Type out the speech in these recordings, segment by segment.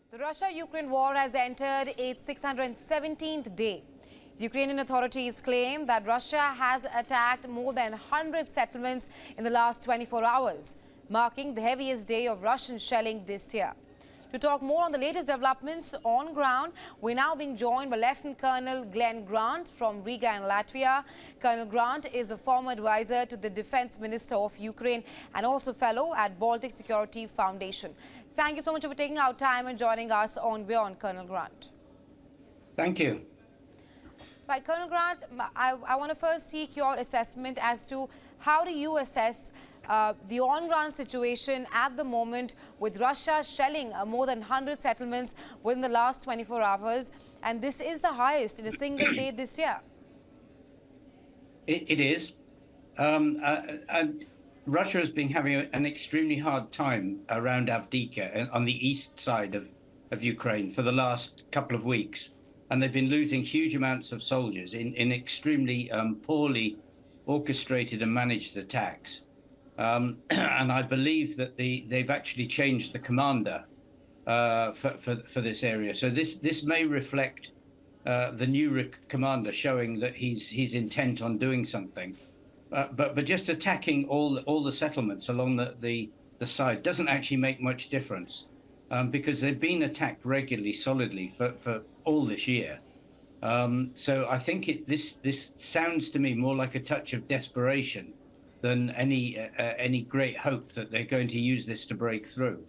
The Russia-Ukraine war has entered its 617th day. The Ukrainian authorities claim that Russia has attacked more than 100 settlements in the last 24 hours, marking the heaviest day of Russian shelling this year. To talk more on the latest developments on ground, we're now being joined by Lieutenant Colonel Glenn Grant from Riga in Latvia. Colonel Grant is a former advisor to the Defense Minister of Ukraine and also fellow at Baltic Security Foundation. Thank you so much for taking our time and joining us on WION, Colonel Grant. Thank you. Right, Colonel Grant, I want to first seek your assessment as to how do you assess the on-ground situation at the moment with Russia shelling more than 100 settlements within the last 24 hours, and this is the highest in a single day this year. It is. And Russia has been having an extremely hard time around Avdiivka on the east side of Ukraine for the last couple of weeks. And they've been losing huge amounts of soldiers in extremely poorly orchestrated and managed attacks. And I believe that they've actually changed the commander for this area. So this may reflect the new commander showing that he's intent on doing something. But just attacking all the settlements along the side doesn't actually make much difference because they've been attacked regularly, solidly for all this year. So I think this sounds to me more like a touch of desperation than any great hope that they're going to use this to break through.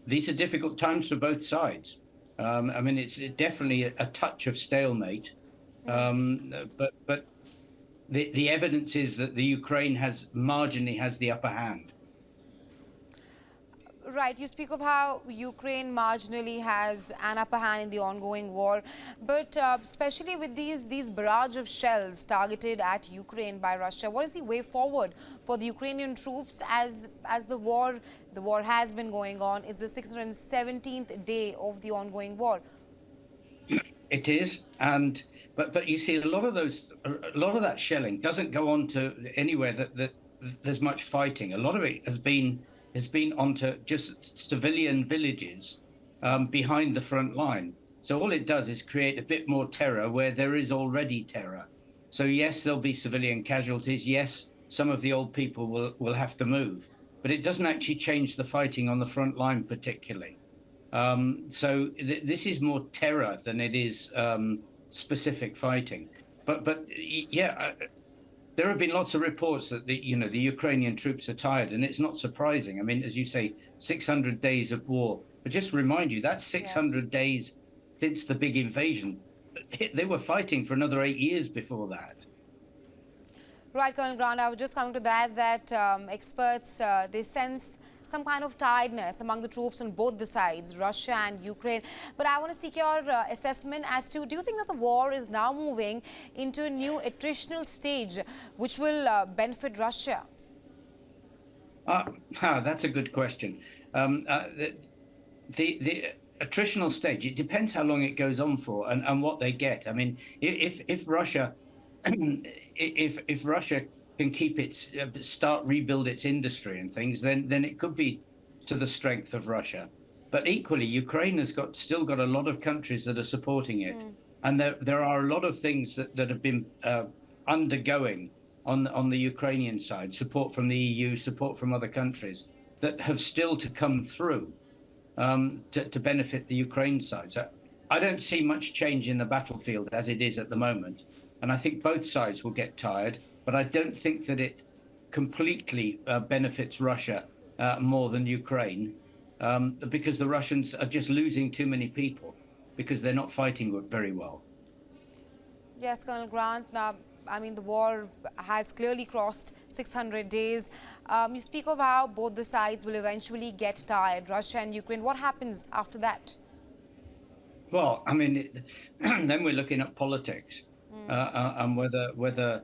These are difficult times for both sides. I mean, it's definitely a touch of stalemate, but the evidence is that the Ukraine marginally has the upper hand. Right, you speak of how Ukraine marginally has an upper hand in the ongoing war, but especially with these barrage of shells targeted at Ukraine by Russia, what is the way forward for the Ukrainian troops as the war has been going on? It's the 617th day of the ongoing war. It is, but you see, a lot of that shelling doesn't go on to anywhere that there's much fighting. A lot of it has been onto just civilian villages behind the front line. So all it does is create a bit more terror where there is already terror. So yes, there'll be civilian casualties. Yes, some of the old people will have to move, but it doesn't actually change the fighting on the front line particularly. So this is more terror than it is specific fighting. But yeah. There have been lots of reports that the Ukrainian troops are tired, and it's not surprising. I mean, as you say, 600 days of war. But just remind you, that's 600 days since the big invasion. They were fighting for another 8 years before that. Right, Colonel Grant, I was just coming to that experts, they sense some kind of tiredness among the troops on both the sides, Russia and Ukraine. But I want to seek your assessment as to, do you think that the war is now moving into a new attritional stage which will benefit Russia? That's a good question. The attritional stage, it depends how long it goes on for and what they get. I mean, if Russia, if Russia can keep rebuild its industry and things, then it could be to the strength of Russia. But equally, Ukraine has still got a lot of countries that are supporting it, and there are a lot of things that have been undergoing on the Ukrainian side, support from the EU, support from other countries that have still to come through to benefit the Ukraine side. So I don't see much change in the battlefield as it is at the moment. And I think both sides will get tired, but I don't think that it completely benefits Russia more than Ukraine, because the Russians are just losing too many people because they're not fighting very well. Yes, Colonel Grant. Now, I mean, the war has clearly crossed 600 days. You speak of how both the sides will eventually get tired, Russia and Ukraine. What happens after that? Well, I mean, then we're looking at politics. And whether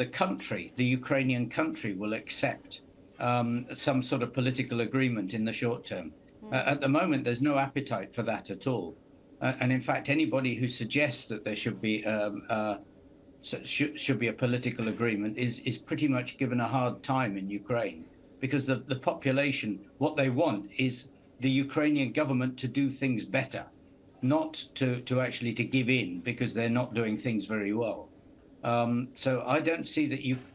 the country, the Ukrainian country, will accept some sort of political agreement in the short term. At the moment, there's no appetite for that at all. And in fact, anybody who suggests that there should be a political agreement is pretty much given a hard time in Ukraine, because the population, what they want is the Ukrainian government to do things better, not to actually to give in because they're not doing things very well. So I don't see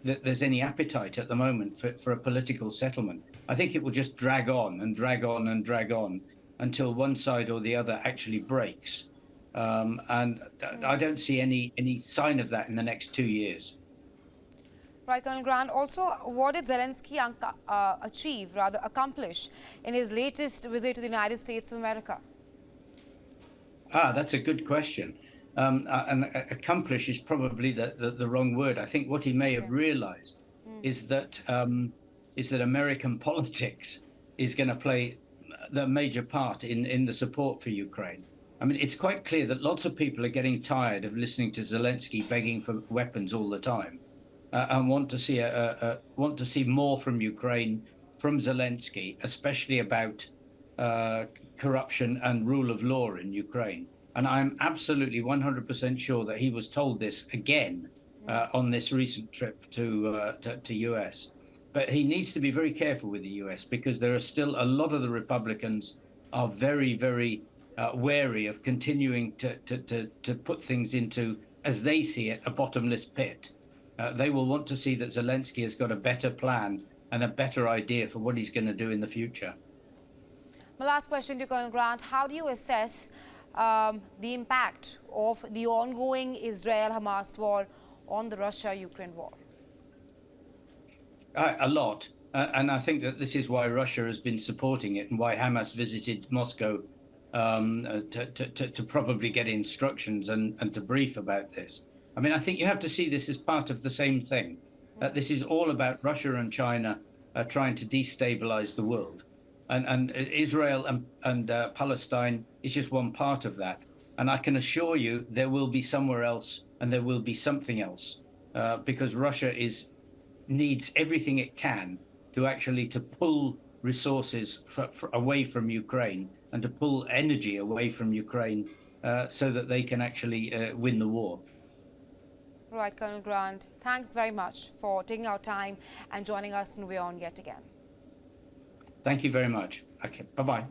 that there's any appetite at the moment for a political settlement. I think it will just drag on and drag on and drag on until one side or the other actually breaks. And I don't see any sign of that in the next 2 years. Right, Colonel Grant. Also, what did Zelensky accomplish in his latest visit to the United States of America? That's a good question. And accomplish is probably the wrong word. I think what he may have realized is that American politics is going to play the major part in the support for Ukraine. I mean, it's quite clear that lots of people are getting tired of listening to Zelensky begging for weapons all the time, and want to see more from Ukraine, from Zelensky, especially about corruption and rule of law in Ukraine. And I'm absolutely 100% sure that he was told this again on this recent trip to US. But he needs to be very careful with the US because there are still a lot of the Republicans are very, very wary of continuing to put things into, as they see it, a bottomless pit. They will want to see that Zelensky has got a better plan and a better idea for what he's going to do in the future. My last question to Colonel Grant, how do you assess the impact of the ongoing Israel-Hamas war on the Russia-Ukraine war? A lot. And I think that this is why Russia has been supporting it and why Hamas visited Moscow to probably get instructions and to brief about this. I mean, I think you have to see this as part of the same thing. This is all about Russia and China trying to destabilize the world. And Israel and Palestine is just one part of that. And I can assure you there will be somewhere else and there will be something else because Russia needs everything it can to pull resources away from Ukraine and to pull energy away from Ukraine so that they can actually win the war. Right, Colonel Grant, thanks very much for taking our time and joining us in WION yet again. Thank you very much. Okay, bye-bye.